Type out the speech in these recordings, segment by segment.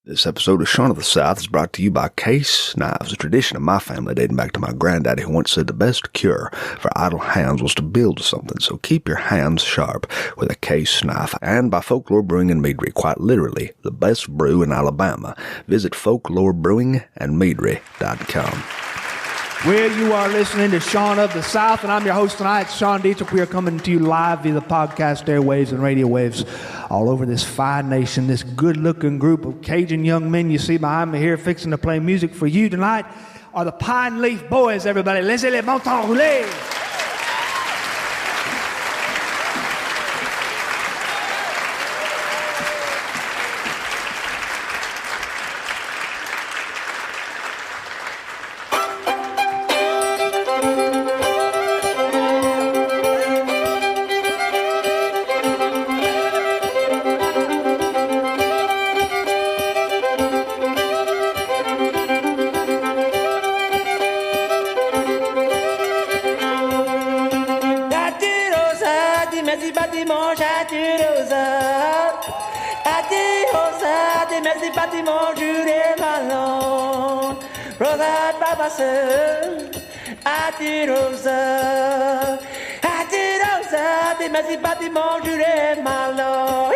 This episode of Shaun of the South is brought to you by Case Knives, a tradition of my family dating back to my granddaddy, who once said the best cure for idle hands was to build something, so keep your hands sharp with a Case knife. And by Folklore Brewing and Meadery, quite literally the best brew in Alabama. Visit folklorebrewingandmeadery.com. Well, you are listening to Shaun of the South, and I'm your host tonight, Sean Dietrich. We are coming to you live via the podcast airwaves and radio waves all over this fine nation, this good-looking group of Cajun young men you see behind me here fixing to play music for you tonight are the Pine Leaf Boys, everybody. Laissez les montants rouler. Merci bâtiment, juré malo.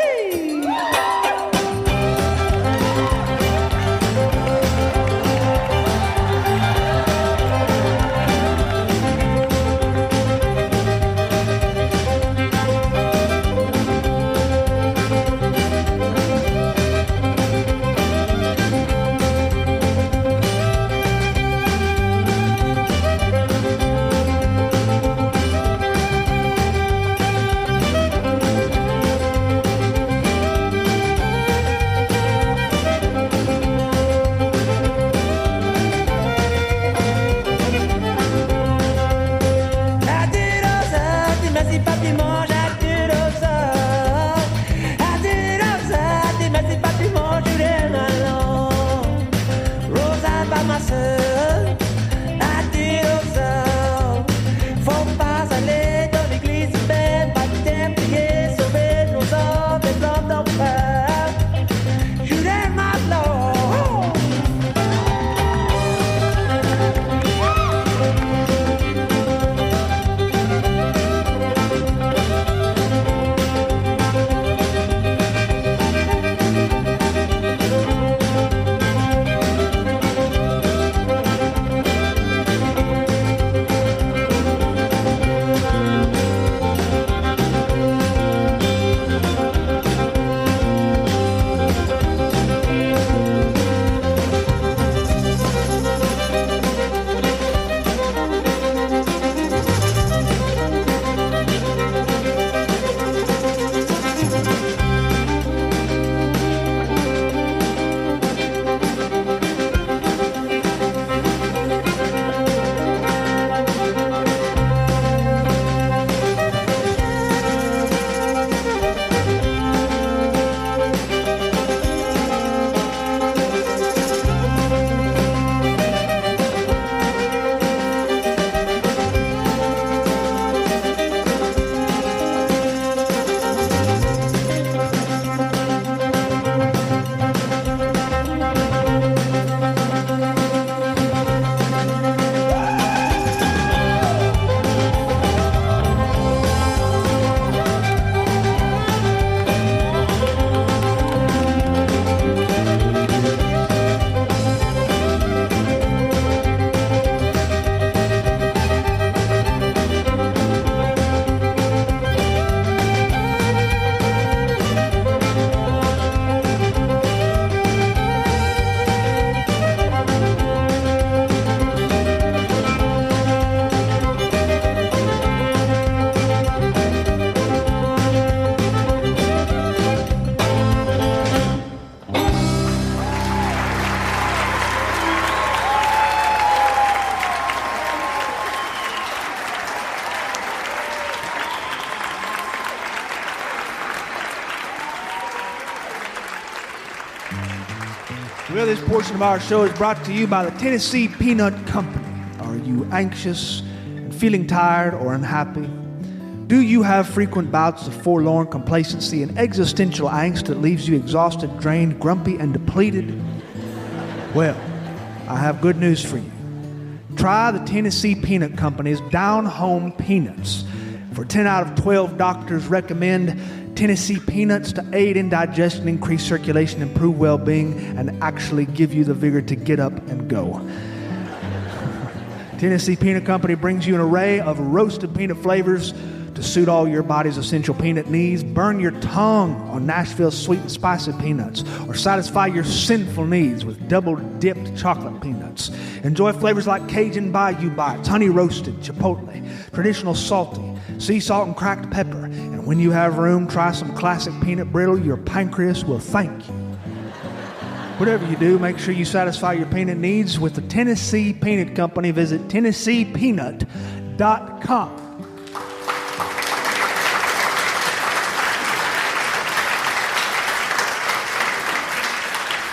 Well, this portion of our show is brought to you by the Tennessee Peanut Company. Are you anxious and feeling tired or unhappy? Do you have frequent bouts of forlorn complacency and existential angst that leaves you exhausted, drained, grumpy, and depleted? Well, I have good news for you. Try the Tennessee Peanut Company's Down Home Peanuts. For 10 out of 12 doctors recommend Tennessee Peanuts to aid in digestion, increase circulation, improve well-being, and actually give you the vigor to get up and go. Tennessee Peanut Company brings you an array of roasted peanut flavors to suit all your body's essential peanut needs. Burn your tongue on Nashville's sweet and spicy peanuts, or satisfy your sinful needs with double-dipped chocolate peanuts. Enjoy flavors like Cajun Bayou Bites, honey roasted, chipotle, traditional salty, sea salt and cracked pepper. And when you have room, try some classic peanut brittle. Your pancreas will thank you. Whatever you do, make sure you satisfy your peanut needs with the Tennessee Peanut Company. Visit TennesseePeanut.com.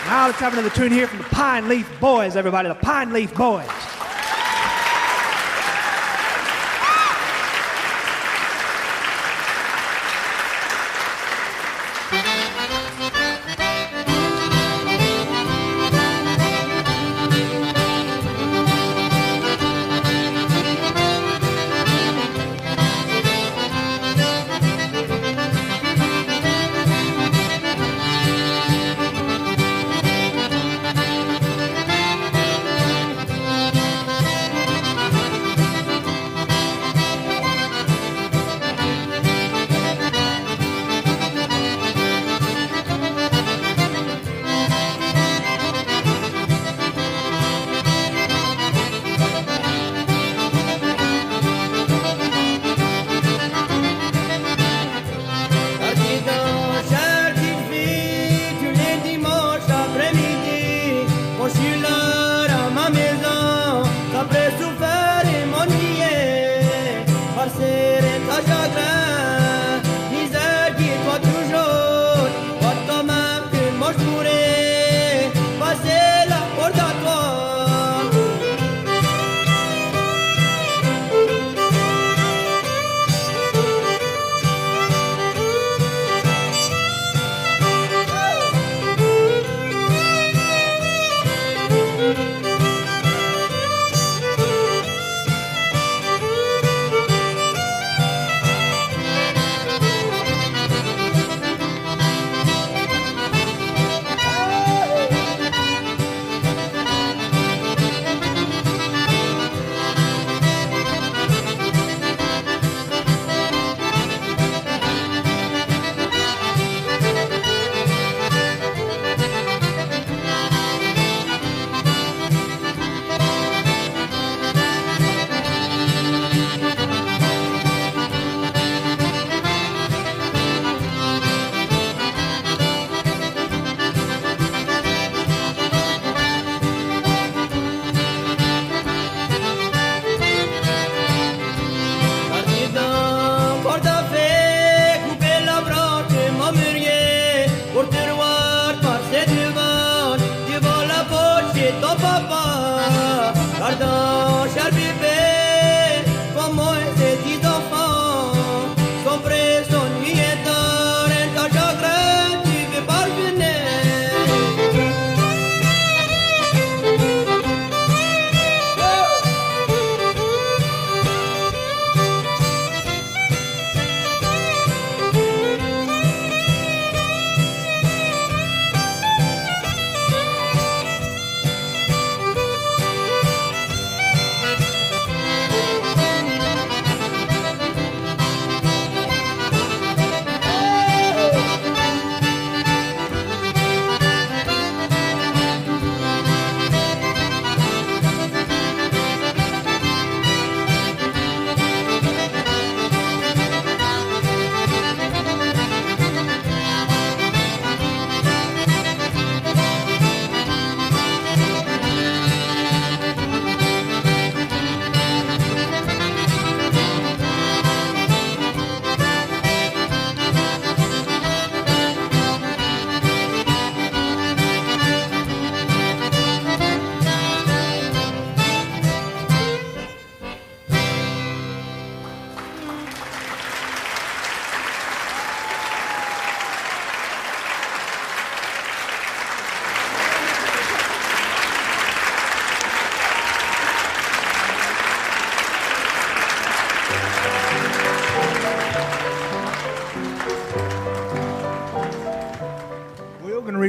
Now let's have another tune here from the Pine Leaf Boys, everybody. The Pine Leaf Boys.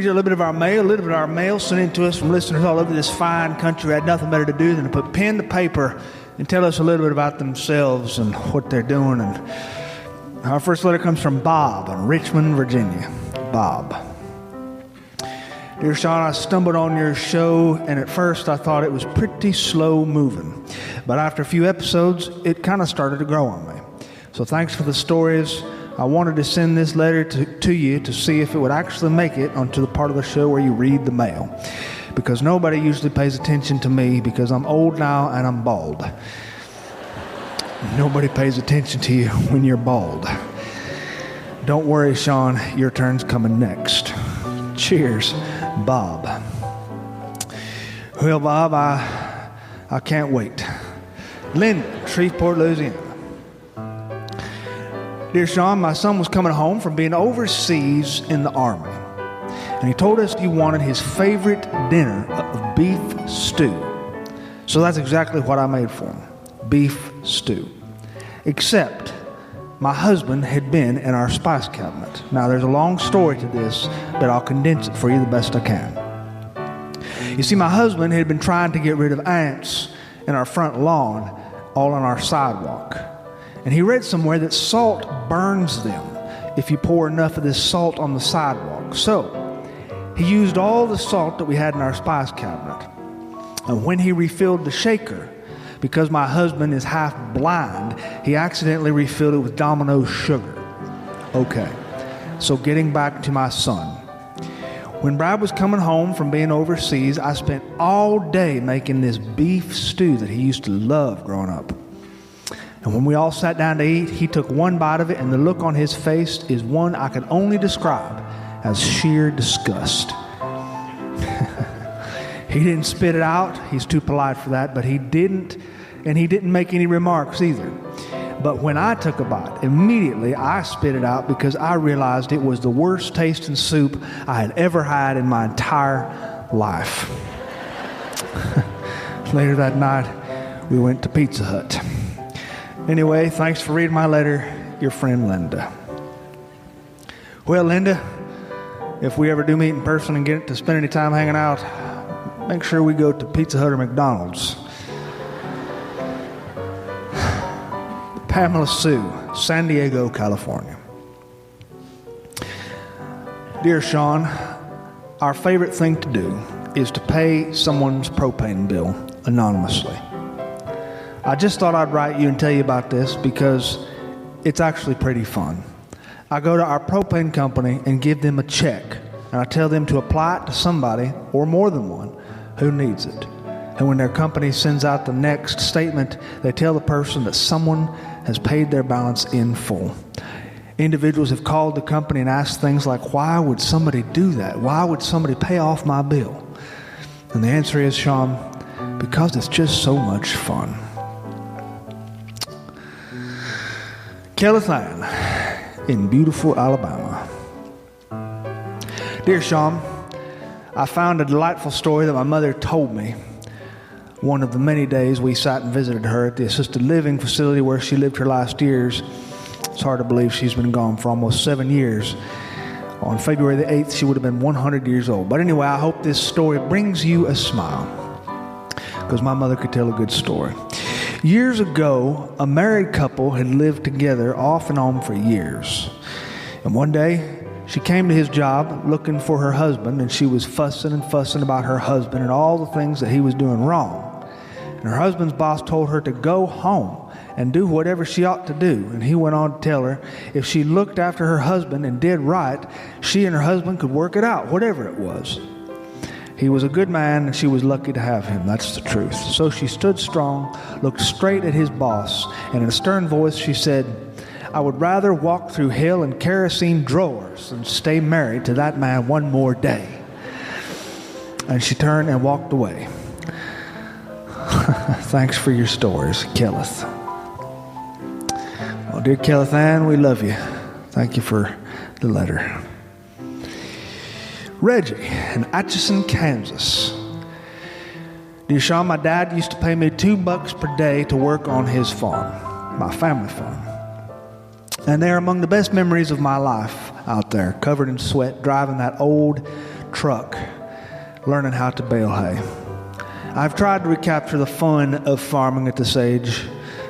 read you a little bit of our mail sent in to us from listeners all over this fine country who had nothing better to do than to put pen to paper and tell us a little bit about themselves and what they're doing. And our first letter comes from Bob in Richmond, Virginia. Bob. Dear Sean, I stumbled on your show, and at first I thought it was pretty slow moving. But after a few episodes, it kind of started to grow on me. So thanks for the stories. I wanted to send this letter to you to see if it would actually make it onto the part of the show where you read the mail. Because nobody usually pays attention to me because I'm old now and I'm bald. Nobody pays attention to you when you're bald. Don't worry, Sean, your turn's coming next. Cheers, Bob. Well, Bob, I can't wait. Linda, Shreveport, Louisiana. Dear Sean, my son was coming home from being overseas in the Army. And he told us he wanted his favorite dinner of beef stew. So that's exactly what I made for him. Beef stew. Except my husband had been in our spice cabinet. Now, there's a long story to this, but I'll condense it for you the best I can. You see, my husband had been trying to get rid of ants in our front lawn, all on our sidewalk. And he read somewhere that salt burns them if you pour enough of this salt on the sidewalk. So, he used all the salt that we had in our spice cabinet. And when he refilled the shaker, because my husband is half blind, he accidentally refilled it with Domino's sugar. Okay, so getting back to my son. When Brad was coming home from being overseas, I spent all day making this beef stew that he used to love growing up. And when we all sat down to eat, he took one bite of it, and the look on his face is one I can only describe as sheer disgust. He didn't spit it out. He's too polite for that, but he didn't make any remarks either. But when I took a bite, immediately I spit it out because I realized it was the worst tasting soup I had ever had in my entire life. Later that night, we went to Pizza Hut. Anyway, thanks for reading my letter, your friend Linda. Well, Linda, if we ever do meet in person and get to spend any time hanging out, make sure we go to Pizza Hut or McDonald's. Pamela Sue, San Diego, California. Dear Sean, our favorite thing to do is to pay someone's propane bill anonymously. I just thought I'd write you and tell you about this because it's actually pretty fun. I go to our propane company and give them a check, and I tell them to apply it to somebody, or more than one, who needs it. And when their company sends out the next statement, they tell the person that someone has paid their balance in full. Individuals have called the company and asked things like, why would somebody do that? Why would somebody pay off my bill? And the answer is, Sean, because it's just so much fun. Kelly Ann in beautiful Alabama. Dear Sean, I found a delightful story that my mother told me one of the many days we sat and visited her at the assisted living facility where she lived her last years. It's hard to believe she's been gone for almost 7 years. On February the 8th, she would have been 100 years old. But anyway, I hope this story brings you a smile, because my mother could tell a good story. Years ago, a married couple had lived together off and on for years. And one day, she came to his job looking for her husband, and she was fussing about her husband and all the things that he was doing wrong. And her husband's boss told her to go home and do whatever she ought to do. And he went on to tell her if she looked after her husband and did right, she and her husband could work it out, whatever it was. He was a good man, and she was lucky to have him. That's the truth. So she stood strong, looked straight at his boss, and in a stern voice she said, I would rather walk through hell in kerosene drawers than stay married to that man one more day. And she turned and walked away. Thanks for your stories, Kelleth. Well, dear Kelleth Ann, we love you. Thank you for the letter. Reggie in Atchison, Kansas. Dear Sean, my dad used to pay me $2 per day to work on his farm, my family farm. And they're among the best memories of my life out there, covered in sweat, driving that old truck, learning how to bale hay. I've tried to recapture the fun of farming at this age.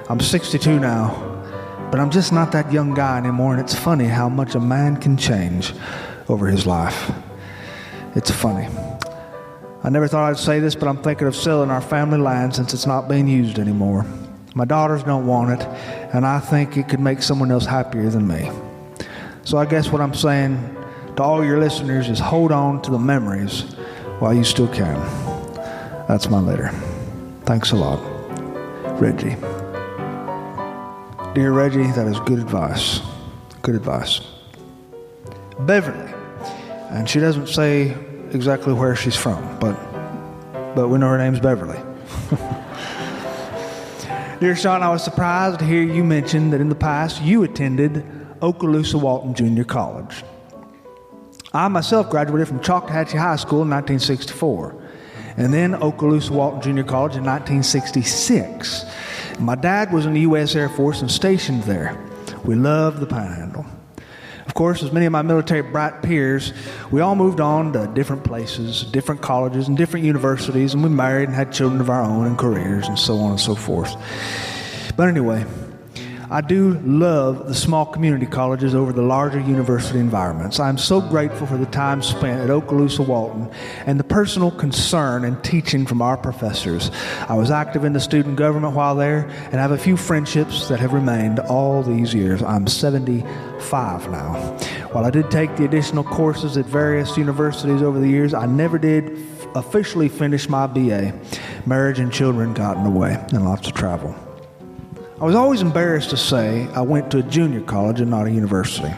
I'm 62 now, but I'm just not that young guy anymore, and it's funny how much a man can change over his life. It's funny. I never thought I'd say this, but I'm thinking of selling our family land since it's not being used anymore. My daughters don't want it, and I think it could make someone else happier than me. So I guess what I'm saying to all your listeners is hold on to the memories while you still can. That's my letter. Thanks a lot. Reggie. Dear Reggie, that is good advice. Good advice. Beverly. And she doesn't say exactly where she's from, but we know her name's Beverly. Dear Sean, I was surprised to hear you mention that in the past you attended Okaloosa Walton Junior College. I myself graduated from Choctawhatchee High School in 1964, and then Okaloosa Walton Junior College in 1966. My dad was in the U.S. Air Force and stationed there. We loved the Panhandle. Of course, as many of my military brat peers, we all moved on to different places, different colleges, and different universities, and we married and had children of our own and careers and so on and so forth. But anyway, I do love the small community colleges over the larger university environments. I'm so grateful for the time spent at Okaloosa Walton and the personal concern and teaching from our professors. I was active in the student government while there and have a few friendships that have remained all these years. I'm 75 now. While I did take the additional courses at various universities over the years, I never did officially finish my BA. Marriage and children got in the way and lots of travel. I was always embarrassed to say I went to a junior college and not a university,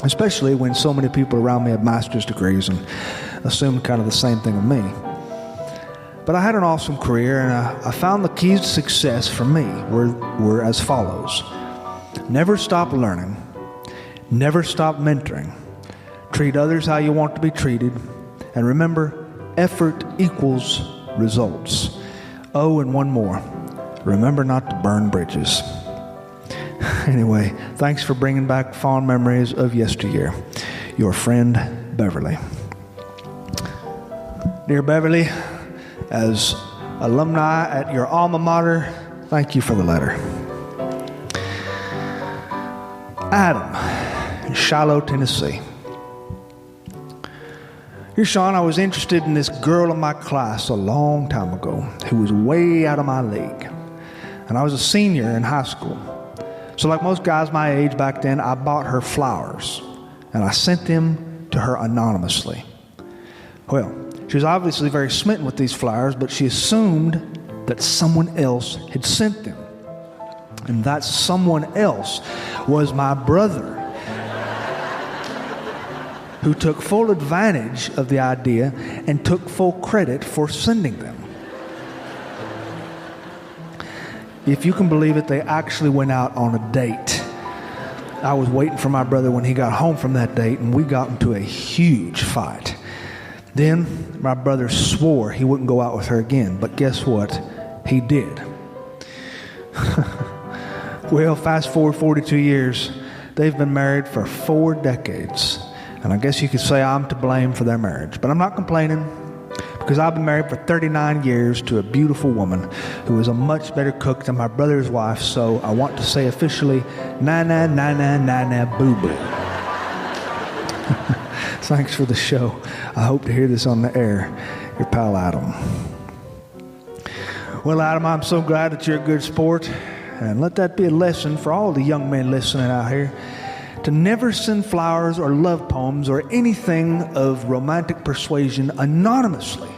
especially when so many people around me had master's degrees and assumed kind of the same thing of me. But I had an awesome career, and I found the keys to success for me were as follows. Never stop learning. Never stop mentoring. Treat others how you want to be treated. And remember, effort equals results. Oh, and one more. Remember not to burn bridges. Anyway, thanks for bringing back fond memories of yesteryear. Your friend, Beverly. Dear Beverly, as alumni at your alma mater, thank you for the letter. Adam, in Shiloh, Tennessee. Dear Sean, I was interested in this girl in my class a long time ago who was way out of my league. And I was a senior in high school. So like most guys my age back then, I bought her flowers. And I sent them to her anonymously. Well, she was obviously very smitten with these flowers, but she assumed that someone else had sent them. And that someone else was my brother, who took full advantage of the idea and took full credit for sending them. If you can believe it, they actually went out on a date. I was waiting for my brother when he got home from that date, and we got into a huge fight. Then my brother swore he wouldn't go out with her again, but guess what? He did. Well, fast forward 42 years, they've been married for 4 decades, and I guess you could say I'm to blame for their marriage, but I'm not complaining. Because I've been married for 39 years to a beautiful woman who is a much better cook than my brother's wife, so I want to say officially, na-na, na-na, na-na, boo-boo. Thanks for the show. I hope to hear this on the air. Your pal, Adam. Well, Adam, I'm so glad that you're a good sport, and let that be a lesson for all the young men listening out here, to never send flowers or love poems or anything of romantic persuasion anonymously.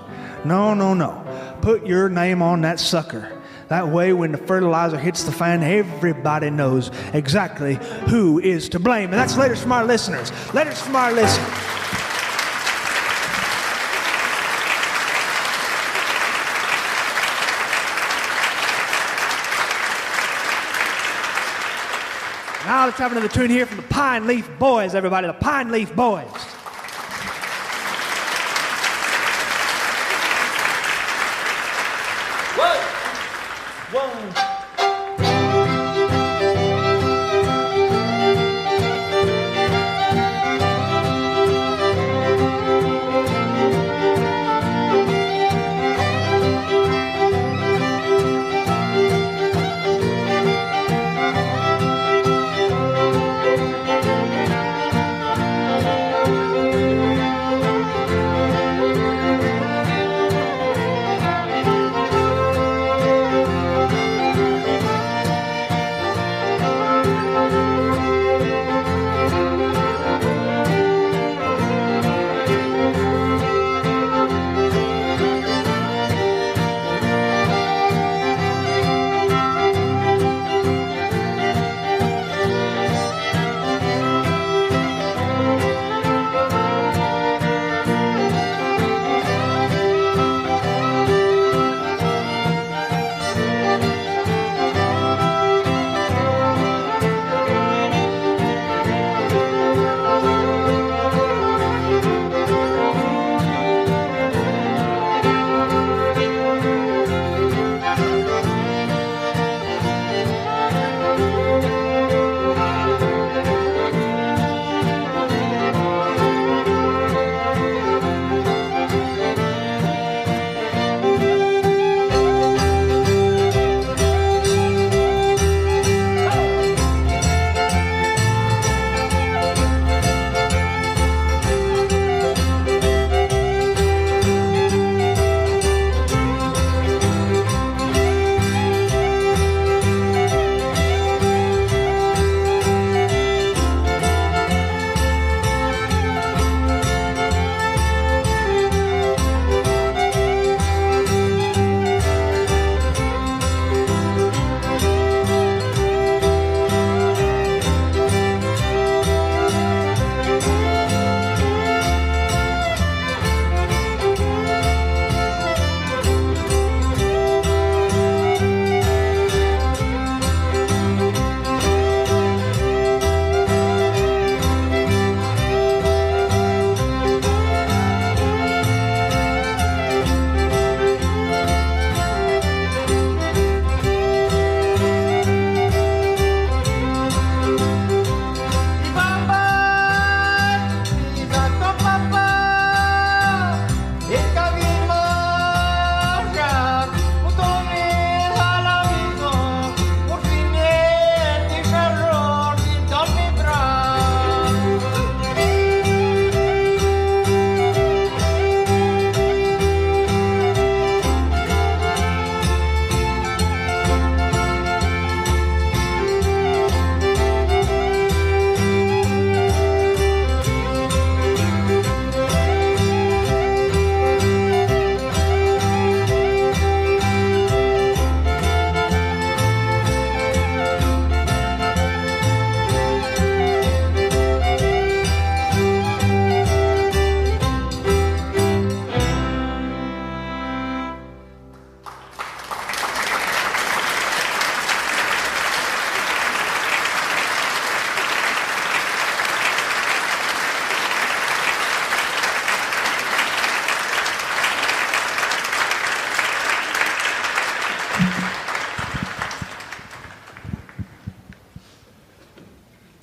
No, no, no. Put your name on that sucker. That way, when the fertilizer hits the fan, everybody knows exactly who is to blame. And that's letters from our listeners. Letters from our listeners. Now let's have another tune here from the Pine Leaf Boys, everybody. The Pine Leaf Boys.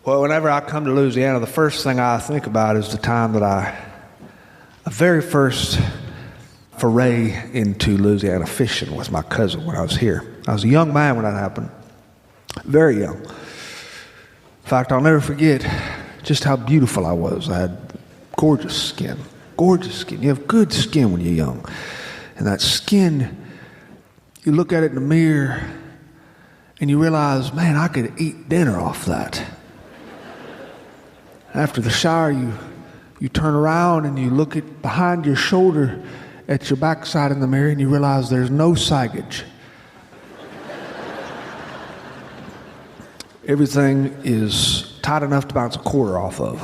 Well, whenever I come to Louisiana, the first thing I think about is the time that the very first foray into Louisiana fishing with my cousin when I was here. I was a young man when that happened, very young. In fact, I'll never forget just how beautiful I was. I had gorgeous skin. You have good skin when you're young. And that skin, you look at it in the mirror and you realize, man, I could eat dinner off that. After the shower, you turn around and you look at behind your shoulder at your backside in the mirror and you realize there's no saggage. Everything is tight enough to bounce a quarter off of.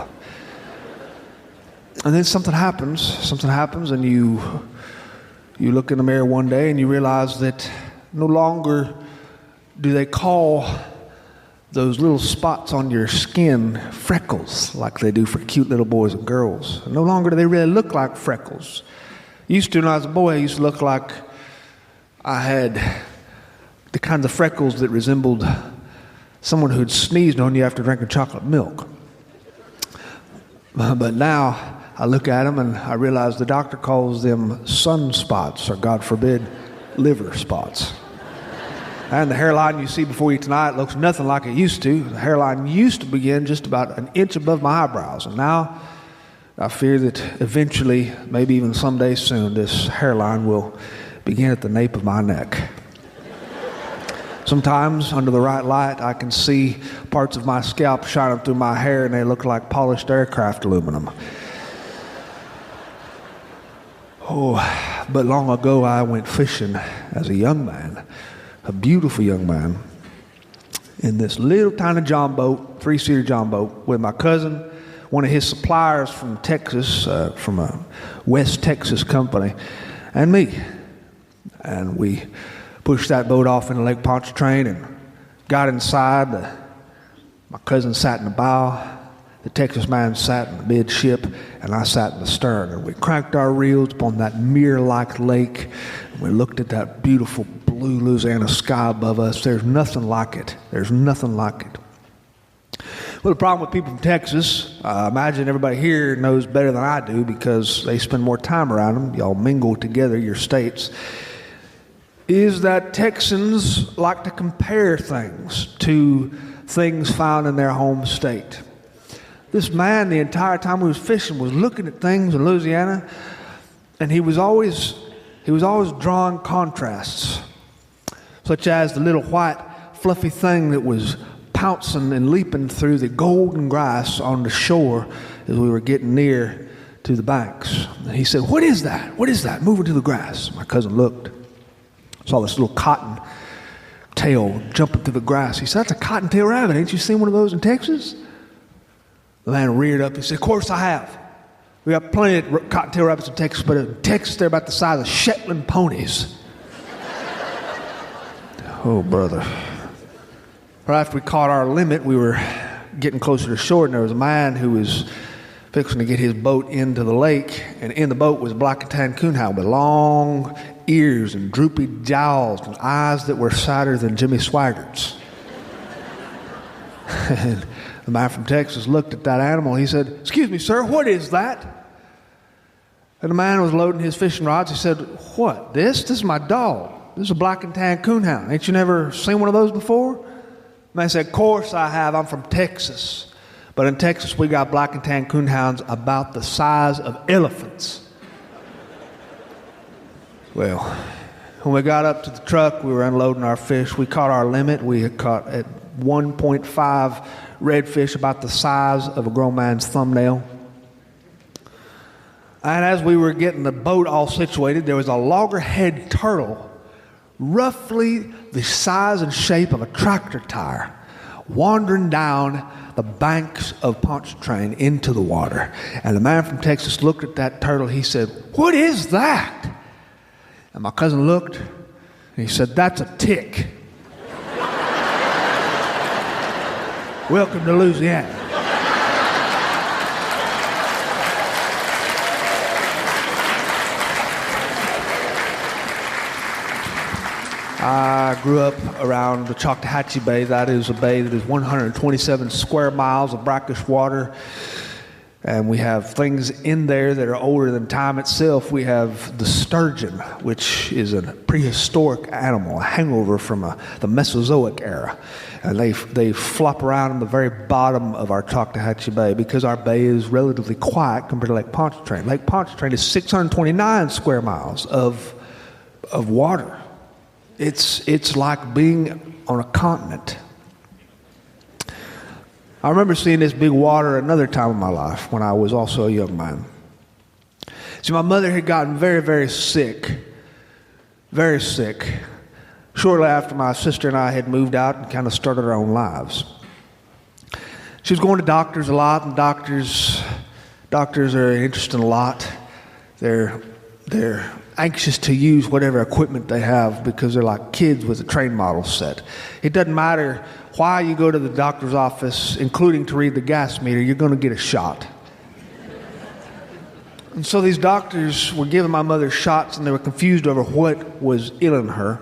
And then something happens and you look in the mirror one day and you realize that no longer do they call those little spots on your skin freckles like they do for cute little boys and girls. No longer do they really look like freckles. Used to, when I was a boy, I used to look like I had the kinds of freckles that resembled someone who'd sneezed on you after drinking chocolate milk. But now I look at them and I realize the doctor calls them sunspots, or God forbid, liver spots. And the hairline you see before you tonight looks nothing like it used to. The hairline used to begin just about an inch above my eyebrows. And now I fear that eventually, maybe even someday soon, this hairline will begin at the nape of my neck. Sometimes, under the right light, I can see parts of my scalp shining through my hair and they look like polished aircraft aluminum. Oh, but long ago I went fishing as a young man, a beautiful young man, in this little tiny john boat, 3-seater john boat, with my cousin, one of his suppliers from Texas, from a West Texas company, and me. And we pushed that boat off into Lake Pontchartrain and got inside. My cousin sat in the bow, the Texas man sat in the midship, and I sat in the stern. And we cranked our reels upon that mirror-like lake, and we looked at that beautiful blue Louisiana sky above us. There's nothing like it. There's nothing like it. Well, the problem with people from Texas, I imagine everybody here knows better than I do because they spend more time around them. Y'all mingle together, your states, is that Texans like to compare things to things found in their home state. This man, the entire time we was fishing, was looking at things in Louisiana, and he was always drawing contrasts, such as the little white fluffy thing that was pouncing and leaping through the golden grass on the shore as we were getting near to the banks. And he said, "What is that? What is that? Moving to the grass." My cousin looked, saw this little cotton tail jumping through the grass. He said, "That's a cottontail rabbit. Ain't you seen one of those in Texas?" The man reared up. He said, "Of course I have. We got plenty of cottontail rabbits in Texas, but in Texas they're about the size of Shetland ponies." Oh, brother. Right after we caught our limit, we were getting closer to shore, and there was a man who was fixing to get his boat into the lake, and in the boat was a black and tan coonhound with long ears and droopy jowls and eyes that were sadder than Jimmy Swaggart's. And the man from Texas looked at that animal. He said, "Excuse me, sir, what is that?" And the man was loading his fishing rods. He said, "What, this? This is my dog. This is a black and tan coonhound. Ain't you never seen one of those before?" The man said, "Of course I have. I'm from Texas. But in Texas, we got black and tan coonhounds about the size of elephants." Well, when we got up to the truck, we were unloading our fish. We caught our limit. We had caught at 1.5 redfish about the size of a grown man's thumbnail. And as we were getting the boat all situated, there was a loggerhead turtle, roughly the size and shape of a tractor tire, wandering down the banks of Pontchartrain into the water. And the man from Texas looked at that turtle. He said, "What is that?" And my cousin looked, and he said, "That's a tick." Welcome to Louisiana. I grew up around the Choctawhatchee Bay. That is a bay that is 127 square miles of brackish water. And we have things in there that are older than time itself. We have the sturgeon, which is a prehistoric animal, a hangover from the Mesozoic era. And they flop around in the very bottom of our Choctawhatchee Bay because our bay is relatively quiet compared to Lake Pontchartrain. Lake Pontchartrain is 629 square miles of water. It's like being on a continent. I remember seeing this big water another time in my life when I was also a young man. See, my mother had gotten very, very sick. Very sick. Shortly after my sister and I had moved out and kind of started our own lives. She was going to doctors a lot, and doctors are interested in a lot. They're anxious to use whatever equipment they have because they're like kids with a train model set. It doesn't matter why you go to the doctor's office, including to read the gas meter, you're going to get a shot. And so these doctors were giving my mother shots, and they were confused over what was ailing her.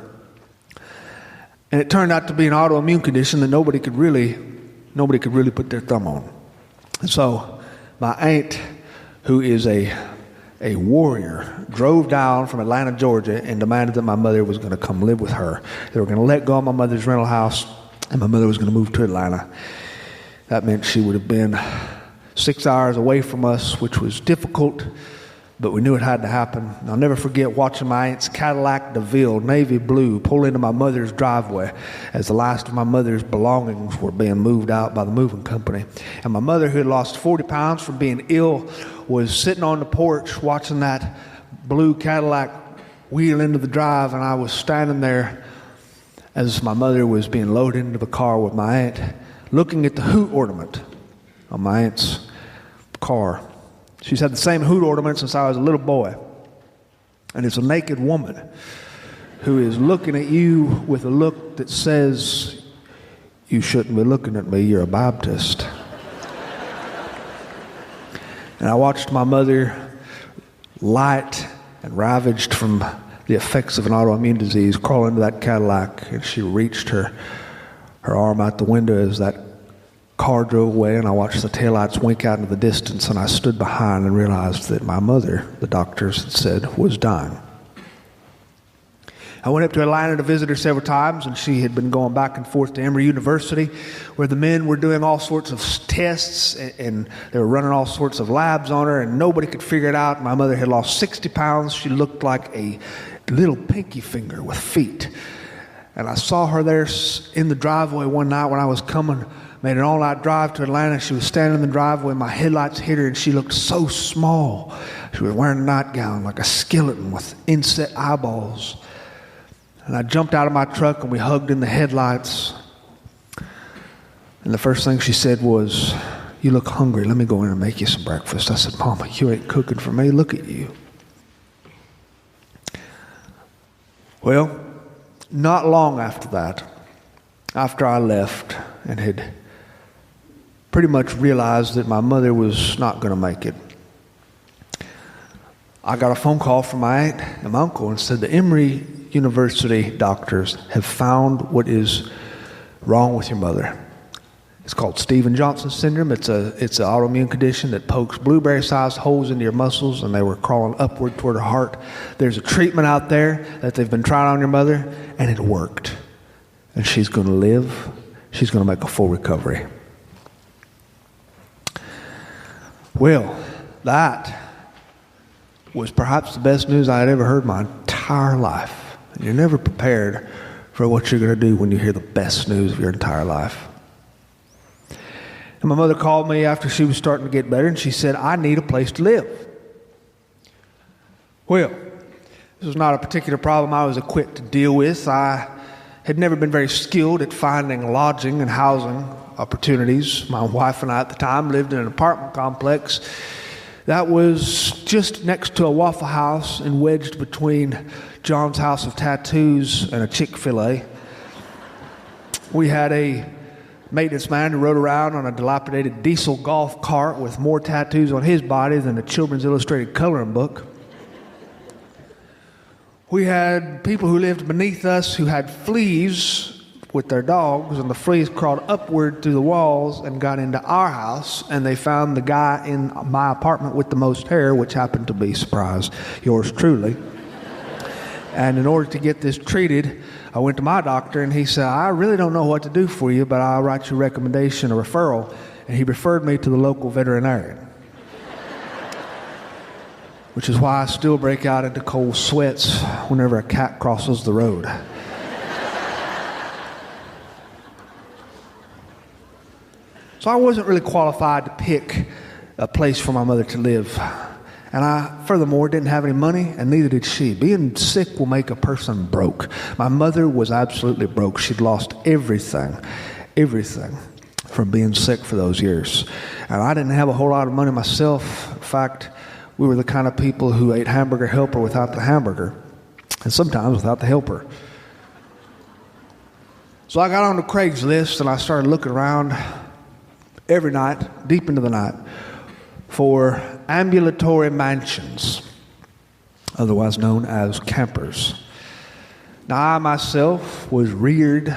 And it turned out to be an autoimmune condition that nobody could really put their thumb on. And so my aunt, who is a warrior, drove down from Atlanta, Georgia, and demanded that my mother was going to come live with her. They were going to let go of my mother's rental house, and my mother was going to move to Atlanta. That meant she would have been 6 hours away from us, which was difficult, but we knew it had to happen. And I'll never forget watching my aunt's Cadillac DeVille, navy blue, pull into my mother's driveway as the last of my mother's belongings were being moved out by the moving company. And my mother, who had lost 40 pounds from being ill, was sitting on the porch watching that blue Cadillac wheel into the drive, and I was standing there as my mother was being loaded into the car with my aunt, looking at the hoot ornament on my aunt's car. She's had the same hoot ornament since I was a little boy. And it's a naked woman who is looking at you with a look that says, "You shouldn't be looking at me, you're a Baptist." And I watched my mother, light and ravaged from the effects of an autoimmune disease, crawl into that Cadillac, and she reached her arm out the window as that car drove away, and I watched the taillights wink out into the distance, and I stood behind and realized that my mother, the doctors had said, was dying. I went up to Atlanta to visit her several times, and she had been going back and forth to Emory University, where the men were doing all sorts of tests, and they were running all sorts of labs on her, and nobody could figure it out. My mother had lost 60 pounds. She looked like a little pinky finger with feet. And I saw her there in the driveway one night when I was coming, made an all-night drive to Atlanta. She was standing in the driveway, my headlights hit her, and she looked so small. She was wearing a nightgown like a skeleton with inset eyeballs. And I jumped out of my truck, and we hugged in the headlights. And the first thing she said was, "You look hungry. Let me go in and make you some breakfast." I said, "Mama, you ain't cooking for me. Look at you." Well, not long after that, after I left and had pretty much realized that my mother was not going to make it, I got a phone call from my aunt and my uncle and said the Emory University doctors have found what is wrong with your mother. It's called Stevens-Johnson syndrome. It's an autoimmune condition that pokes blueberry-sized holes into your muscles, and they were crawling upward toward her heart. There's a treatment out there that they've been trying on your mother, and it worked. And she's going to live. She's going to make a full recovery. Well, that was perhaps the best news I had ever heard my entire life. And you're never prepared for what you're going to do when you hear the best news of your entire life. And my mother called me after she was starting to get better, and she said, "I need a place to live." Well, this was not a particular problem I was equipped to deal with. I had never been very skilled at finding lodging and housing opportunities. My wife and I at the time lived in an apartment complex that was just next to a Waffle House and wedged between John's House of Tattoos and a Chick-fil-A. We had a maintenance man who rode around on a dilapidated diesel golf cart with more tattoos on his body than a Children's Illustrated coloring book. We had people who lived beneath us who had fleas with their dogs, and the fleas crawled upward through the walls and got into our house, and they found the guy in my apartment with the most hair, which happened to be, surprise, yours truly. And in order to get this treated, I went to my doctor, and he said, I really don't know what to do for you, but I'll write you a recommendation, a referral. And he referred me to the local veterinarian, which is why I still break out into cold sweats whenever a cat crosses the road. So I wasn't really qualified to pick a place for my mother to live. And I, furthermore, didn't have any money, and neither did she. Being sick will make a person broke. My mother was absolutely broke. She'd lost everything from being sick for those years. And I didn't have a whole lot of money myself. In fact, we were the kind of people who ate hamburger helper without the hamburger, and sometimes without the helper. So I got on the Craigslist, and I started looking around every night, deep into the night, for ambulatory mansions, otherwise known as campers. Now, I myself was reared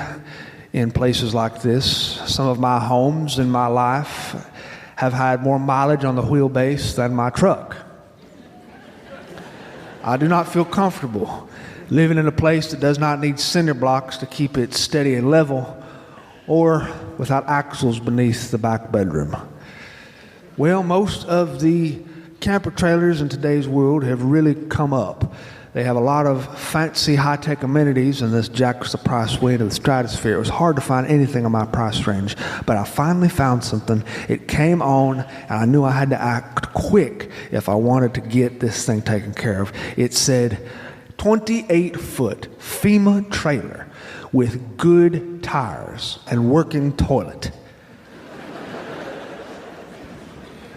in places like this. Some of my homes in my life have had more mileage on the wheelbase than my truck. I do not feel comfortable living in a place that does not need cinder blocks to keep it steady and level, or without axles beneath the back bedroom. Well, most of the camper trailers in today's world have really come up. They have a lot of fancy high-tech amenities, and this jacks the price way into the stratosphere. It was hard to find anything in my price range, but I finally found something. It came on, and I knew I had to act quick if I wanted to get this thing taken care of. It said 28-foot FEMA trailer with good tires and working toilet.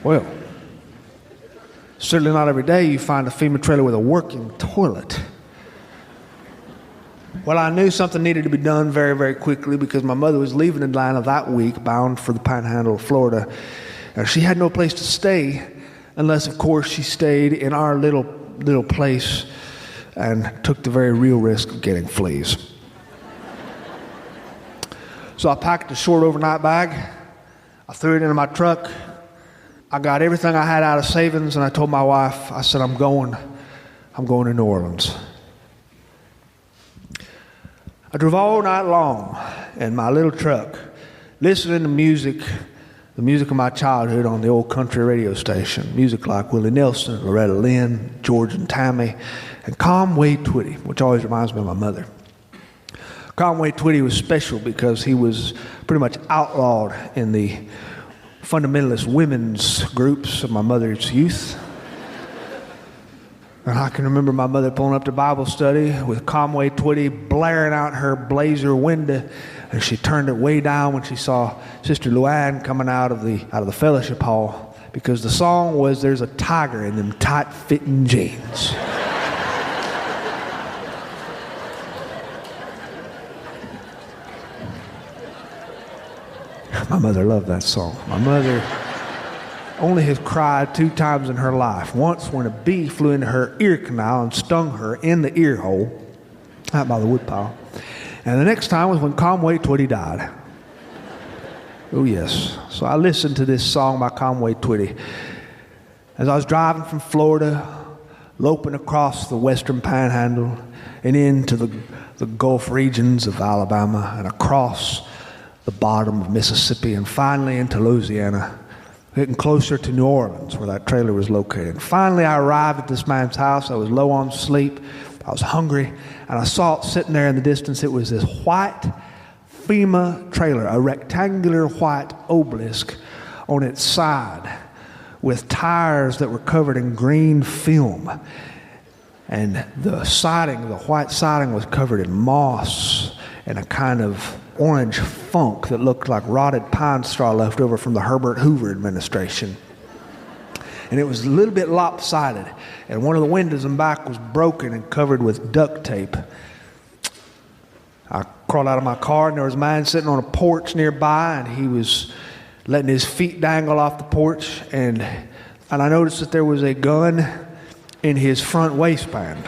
Well, certainly not every day you find a FEMA trailer with a working toilet. Well, I knew something needed to be done very, very quickly because my mother was leaving Atlanta that week, bound for the Panhandle of Florida. She had no place to stay unless, of course, she stayed in our little place and took the very real risk of getting fleas. So I packed a short overnight bag. I threw it into my truck. I got everything I had out of savings, and I told my wife, I said, I'm going to New Orleans. I drove all night long in my little truck, listening to music, the music of my childhood on the old country radio station, music like Willie Nelson, Loretta Lynn, George and Tammy, and Conway Twitty, which always reminds me of my mother. Conway Twitty was special because he was pretty much outlawed in the fundamentalist women's groups of my mother's youth. And I can remember my mother pulling up to Bible study with Conway Twitty blaring out her blazer window, and she turned it way down when she saw Sister Luann coming out of the fellowship hall, because the song was "There's a Tiger in Them Tight-Fitting Jeans." My mother loved that song. My mother only has cried 2 times in her life. Once when a bee flew into her ear canal and stung her in the ear hole, out by the woodpile. And the next time was when Conway Twitty died. Oh yes. So I listened to this song by Conway Twitty as I was driving from Florida, loping across the western panhandle and into the Gulf regions of Alabama and across the bottom of Mississippi, and finally into Louisiana, getting closer to New Orleans where that trailer was located. Finally, I arrived at this man's house. I was low on sleep. I was hungry, and I saw it sitting there in the distance. It was this white FEMA trailer, a rectangular white obelisk on its side with tires that were covered in green film. And the siding, the white siding, was covered in moss and a kind of orange funk that looked like rotted pine straw left over from the Herbert Hoover administration. And it was a little bit lopsided, and one of the windows in back was broken and covered with duct tape. I crawled out of my car, and there was a man sitting on a porch nearby, and he was letting his feet dangle off the porch, and I noticed that there was a gun in his front waistband.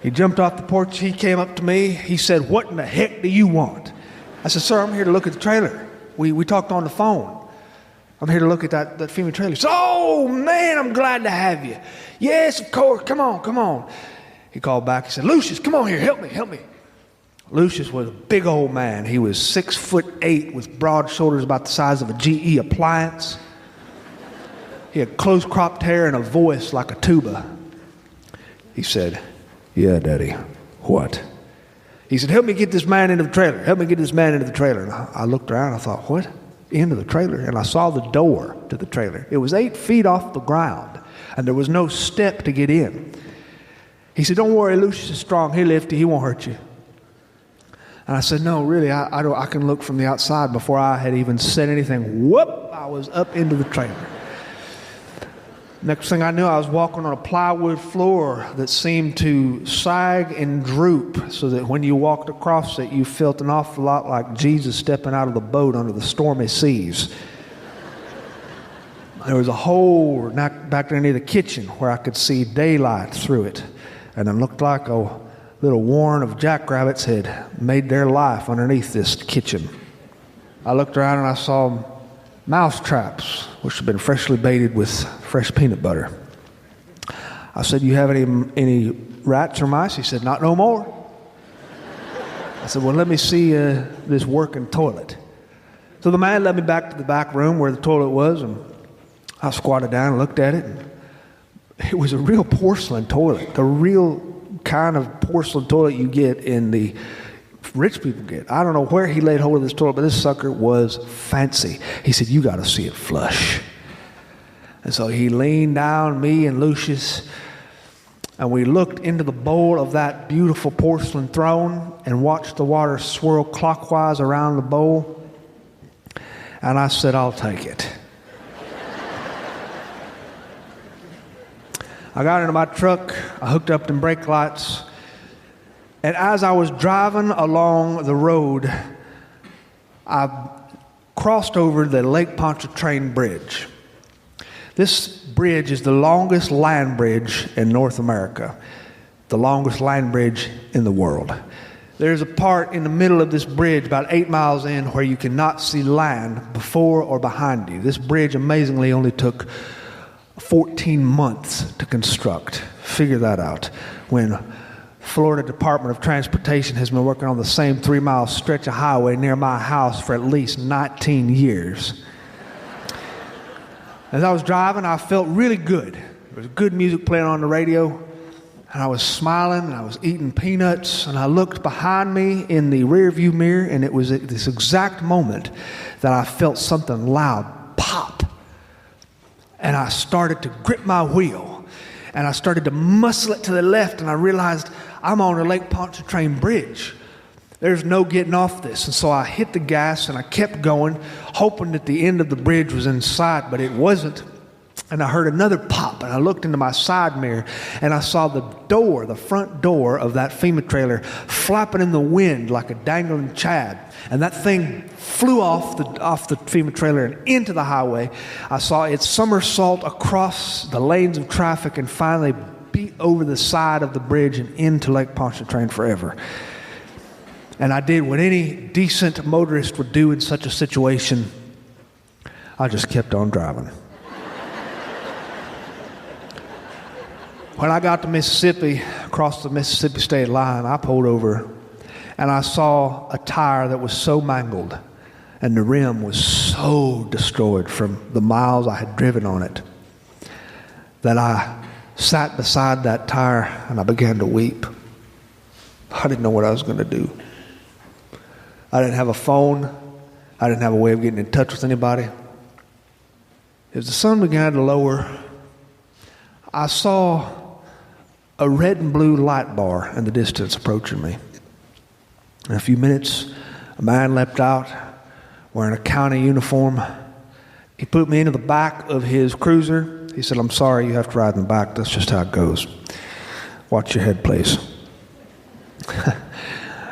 He jumped off the porch. He came up to me. He said, "What in the heck do you want?" I said, "Sir, I'm here to look at the trailer. We talked on the phone. I'm here to look at that FEMA trailer." He said, "Oh, man, I'm glad to have you." "Yes, of course. Come on. He called back. He said, "Lucius, come on here. Help me. Lucius was a big old man. He was 6'8" with broad shoulders about the size of a GE appliance. He had close-cropped hair and a voice like a tuba. He said, "Yeah, Daddy." "What?" He said, "Help me get this man into the trailer. And I looked around. I thought, what? Into the trailer? And I saw the door to the trailer. It was 8 feet off the ground, and there was no step to get in. He said, "Don't worry, Lucius is strong. He'll lift you. He won't hurt you." And I said, "No, really, I can look from the outside." Before I had even said anything, whoop, I was up into the trailer. Next thing I knew, I was walking on a plywood floor that seemed to sag and droop so that when you walked across it, you felt an awful lot like Jesus stepping out of the boat under the stormy seas. There was a hole back there near the kitchen where I could see daylight through it, and it looked like a little warren of jackrabbits had made their life underneath this kitchen. I looked around and I saw mouse traps, which had been freshly baited with fresh peanut butter. I said, "You have any rats or mice?" He said, "Not no more." I said, "Well, let me see this working toilet." So the man led me back to the back room where the toilet was, and I squatted down and looked at it. And it was a real porcelain toilet, the real kind of porcelain toilet you get in the rich people get. I don't know where he laid hold of this toilet, but this sucker was fancy. He said, "You got to see it flush." And so he leaned down, me and Lucius, and we looked into the bowl of that beautiful porcelain throne and watched the water swirl clockwise around the bowl. And I said, "I'll take it." I got into my truck, I hooked up them brake lights, and as I was driving along the road, I crossed over the Lake Pontchartrain Bridge. This bridge is the longest land bridge in North America, the longest land bridge in the world. There's a part in the middle of this bridge, about 8 miles in, where you cannot see land before or behind you. This bridge amazingly only took 14 months to construct. Figure that out. When Florida Department of Transportation has been working on the same 3-mile stretch of highway near my house for at least 19 years. As I was driving, I felt really good. There was good music playing on the radio, and I was smiling, and I was eating peanuts, and I looked behind me in the rearview mirror, and it was at this exact moment that I felt something loud pop. And I started to grip my wheel, and I started to muscle it to the left, and I realized I'm on the Lake Pontchartrain Bridge. There's no getting off this. And so I hit the gas, and I kept going, hoping that the end of the bridge was in sight, but it wasn't. And I heard another pop, and I looked into my side mirror, and I saw the front door of that FEMA trailer flapping in the wind like a dangling chad. And that thing flew off the FEMA trailer and into the highway. I saw it somersault across the lanes of traffic and finally beat over the side of the bridge and into Lake Pontchartrain forever. And I did what any decent motorist would do in such a situation. I just kept on driving. When I got to Mississippi, across the Mississippi state line, I pulled over and I saw a tire that was so mangled and the rim was so destroyed from the miles I had driven on it that I sat beside that tire and I began to weep. I didn't know what I was going to do. I didn't have a phone. I didn't have a way of getting in touch with anybody. As the sun began to lower, I saw a red and blue light bar in the distance approaching me. In a few minutes, a man leapt out wearing a county uniform. He put me into the back of his cruiser. He said, "I'm sorry, you have to ride in the back. That's just how it goes. Watch your head, please."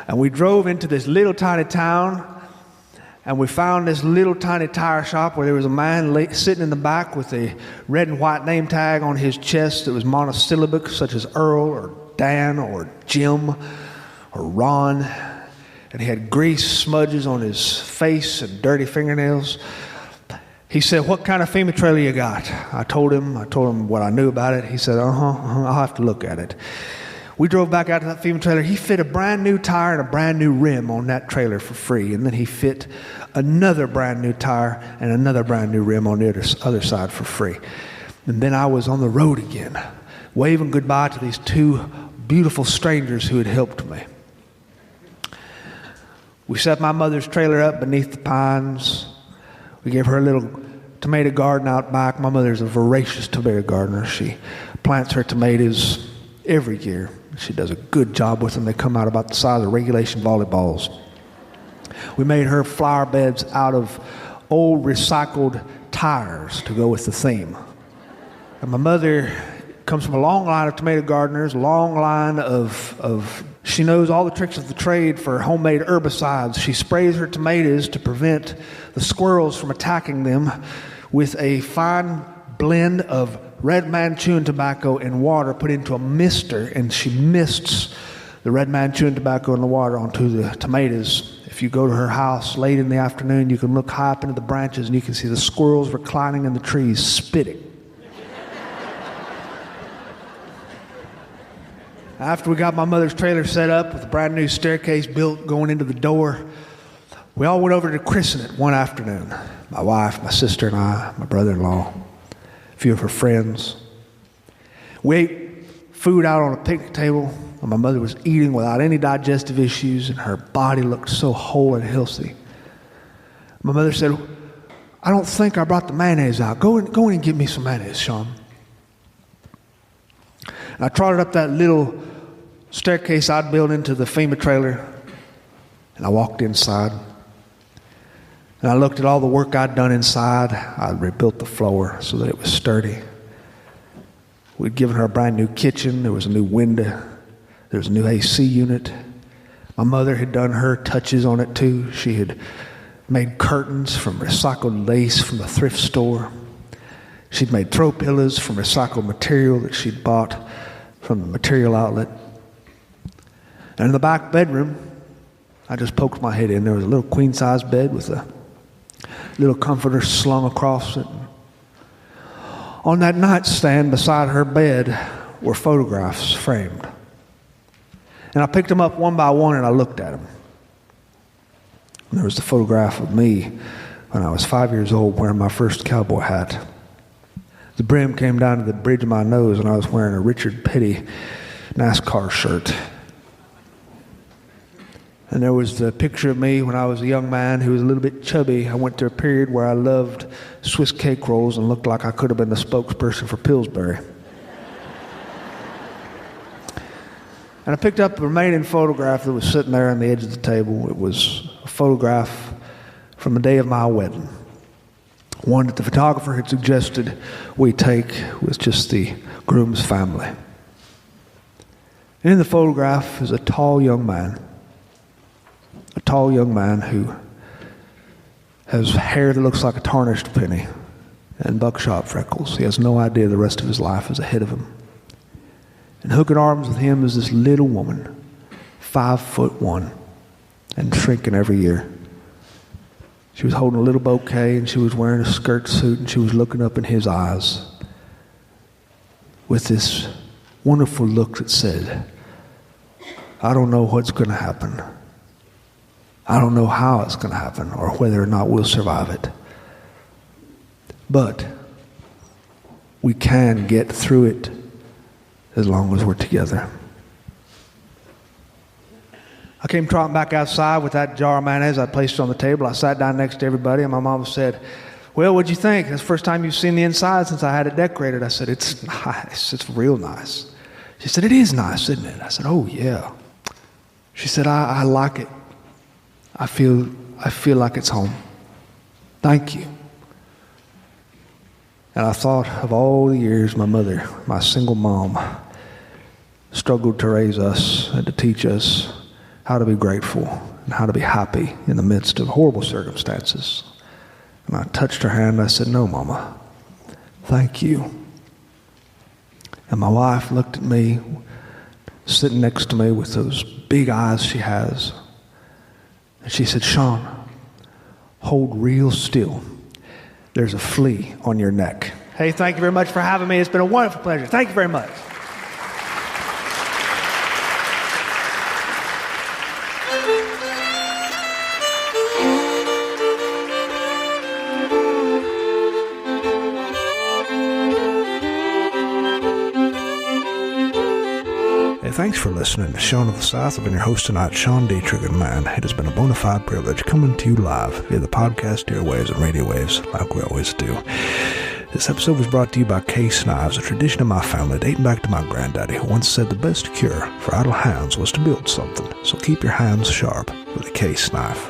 And we drove into this little tiny town, and we found this little tiny tire shop where there was a man sitting in the back with a red and white name tag on his chest that was monosyllabic, such as Earl or Dan or Jim or Ron, and he had grease smudges on his face and dirty fingernails. He said, "What kind of FEMA trailer you got?" I told him what I knew about it. He said, I'll have to look at it. We drove back out to that FEMA trailer. He fit a brand new tire and a brand new rim on that trailer for free. And then he fit another brand new tire and another brand new rim on the other side for free. And then I was on the road again, waving goodbye to these two beautiful strangers who had helped me. We set my mother's trailer up beneath the pines. We gave her a little tomato garden out back. My mother's a voracious tomato gardener. She plants her tomatoes every year. She does a good job with them. They come out about the size of regulation volleyballs. We made her flower beds out of old recycled tires to go with the theme. And my mother comes from a long line of tomato gardeners, a long line of she knows all the tricks of the trade for homemade herbicides. She sprays her tomatoes to prevent the squirrels from attacking them with a fine blend of red man chewing tobacco and water put into a mister, and she mists the red man chewing tobacco and the water onto the tomatoes. If you go to her house late in the afternoon, you can look high up into the branches and you can see the squirrels reclining in the trees spitting. After we got my mother's trailer set up with a brand new staircase built going into the door, we all went over to christen it one afternoon. My wife, my sister and I, my brother-in-law, a few of her friends. We ate food out on a picnic table, and my mother was eating without any digestive issues, and her body looked so whole and healthy. My mother said, "I don't think I brought the mayonnaise out. Go in and get me some mayonnaise, Sean." And I trotted up that little staircase I'd built into the FEMA trailer, and I walked inside. And I looked at all the work I'd done inside. I'd rebuilt the floor so that it was sturdy. We'd given her a brand new kitchen. There was a new window. There was a new AC unit. My mother had done her touches on it too. She had made curtains from recycled lace from a thrift store. She'd made throw pillows from recycled material that she'd bought from the material outlet. And in the back bedroom, I just poked my head in. There was a little queen-size bed with a little comforter slung across it. On that nightstand beside her bed were photographs framed. And I picked them up one by one and I looked at them. And there was the photograph of me when I was 5 years old wearing my first cowboy hat. The brim came down to the bridge of my nose and I was wearing a Richard Petty NASCAR shirt. And there was the picture of me when I was a young man who was a little bit chubby. I went through a period where I loved Swiss cake rolls and looked like I could have been the spokesperson for Pillsbury. And I picked up a remaining photograph that was sitting there on the edge of the table. It was a photograph from the day of my wedding. One that the photographer had suggested we take with just the groom's family. And in the photograph is a tall young man who has hair that looks like a tarnished penny and buckshot freckles. He has no idea the rest of his life is ahead of him. And hooking arms with him is this little woman, 5'1", and shrinking every year. She was holding a little bouquet and she was wearing a skirt suit and she was looking up in his eyes with this wonderful look that said, "I don't know what's going to happen. I don't know how it's going to happen or whether or not we'll survive it. But we can get through it as long as we're together." I came trotting back outside with that jar of mayonnaise. I placed it on the table. I sat down next to everybody, and my mom said, "Well, what'd you think? It's the first time you've seen the inside since I had it decorated." I said, "It's nice. It's real nice." She said, "It is nice, isn't it?" I said, "Oh, yeah." She said, I like it. I feel like it's home. Thank you." And I thought of all the years my mother, my single mom, struggled to raise us and to teach us how to be grateful and how to be happy in the midst of horrible circumstances. And I touched her hand and I said, "No, Mama, thank you." And my wife looked at me sitting next to me with those big eyes she has. And she said, Sean, hold real still. There's a flea on your neck. Hey, thank you very much for having me. It's been a wonderful pleasure. Thank you very much. Thanks for listening to Sean of the South. I've been your host tonight, Sean Dietrich, and man, it has been a bona fide privilege coming to you live via the podcast airwaves and radio waves like we always do. This episode was brought to you by Case Knives, a tradition of my family dating back to my granddaddy, who once said the best cure for idle hands was to build something, so keep your hands sharp with a case knife.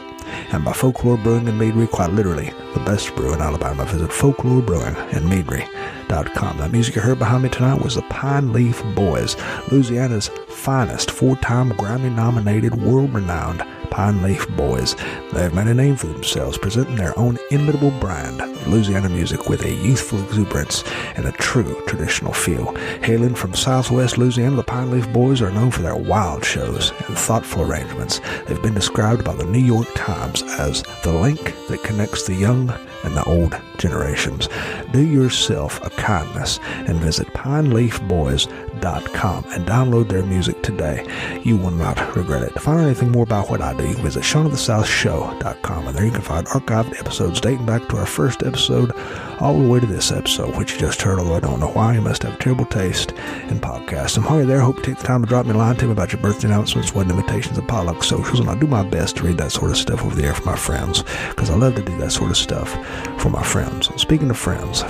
And by Folklore Brewing and Meadery, quite literally, the best brew in Alabama. Visit folklorebrewingandmeadery.com. That music you heard behind me tonight was the Pine Leaf Boys, Louisiana's finest, 4-time Grammy-nominated, world-renowned Pine Leaf Boys. They have made a name for themselves, presenting their own inimitable brand of Louisiana music with a youthful exuberance and a true traditional feel. Hailing from southwest Louisiana, the Pine Leaf Boys are known for their wild shows and thoughtful arrangements. They've been described by the New York Times as the link that connects the young and the old generations. Do yourself a kindness and visit pineleafboys.com and download their music today. You will not regret it. To find out anything more about what I do, you can visit SeanOfTheSouthShow.com, and there you can find archived episodes dating back to our first episode all the way to this episode, which you just heard, although I don't know why. You must have terrible taste in podcasts. And while you're there, I hope you take the time to drop me a line to me about your birthday announcements, wedding invitations, and potluck socials, and I do my best to read that sort of stuff over the air for my friends, because I love to do that sort of stuff for my friends. And speaking of friends,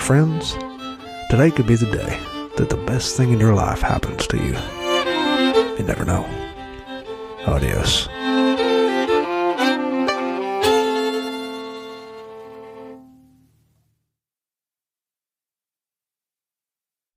today could be the day that the best thing in your life happens to you. You never know. Adios.